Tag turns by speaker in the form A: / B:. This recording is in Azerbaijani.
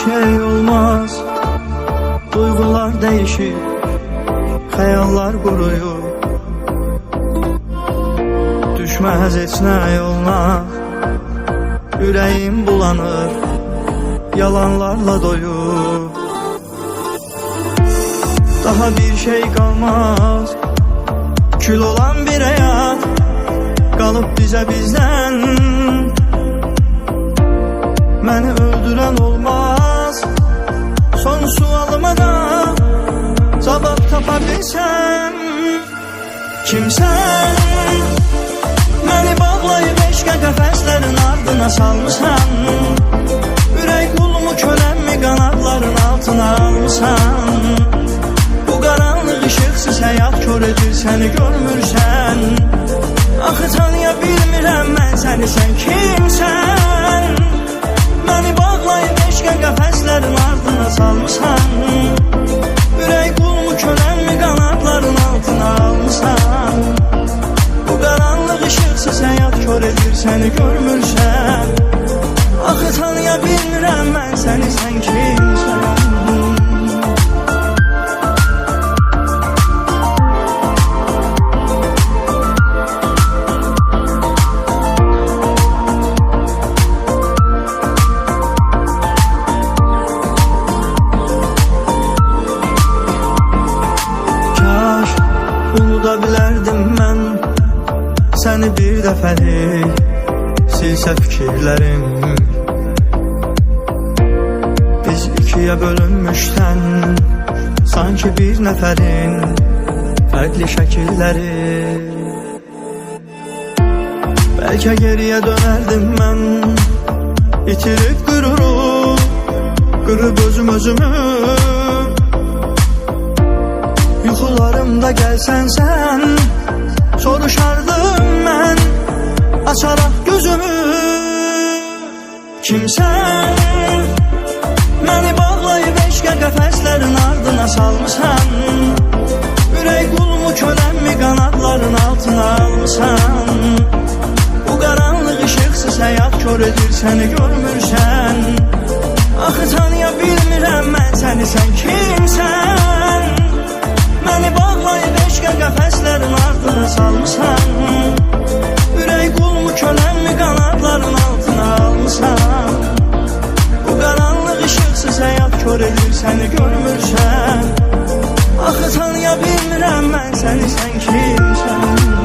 A: şey olmaz. Duygular değişir, hayallar quruyur. Düşməz heç nə yoluna, ürəyim bulanır, yalanlarla doyur. Daha bir şey qalmaz, kül olan bir həyat qalıb bizə bizdən. Məni öldürən olmaz, son sualıma da cavab tapa bilsəm. Kimsən? Məni bağlayıb eşqə qəfəslərin ardına salmışsan. Ürək qulumu köləmmi qanadların altına almışsan. Bu qaranlıq işıqsız həyat kör edir, səni görmürsən. Axı tanıya bilmirəm mən səni, sən kimsən? Məni bağlayıb eşqə qəfəslərin ardına salmışsan. Ürək qulumu köləmmi qanadların altına almışsan. Bu qaranlıq işıqsız həyat kör edir, səni görmürsən. Axı tanıya bilmirəm mən səni, sən kimsən? Unuda bilərdim mən səni bir dəfəlik, silsə fikirlərim. Biz ikiyə bölünmüşdən, sanki bir nəfərin fərqli şəkilləri. Bəlkə geriyə dönərdim mən, itirib qüruru, qırıb özümü. Yuxularımda gəlsən sən, soruşardım mən, açaraq gözümü. Kimsən? Məni bağlayıb eşqə qəfəslərin ardına salmışsan. Ürək qulumu köləmmi qanadların altına almışsan. Bu qaranlıq işıqsız həyat kör edir, səni görmürsən. Axı tanıya bilmirəm mən səni, sən kimsən? Məni bağlayıb eşqə qəfəslərin ardına salmışsan. Ürək qulumu köləmmi qanadların altına almışsan. Bu qaranlıq işıqsız həyat kör edir, səni görmürsən. Axı tanıya bilmirəm mən səni, sən kimsən?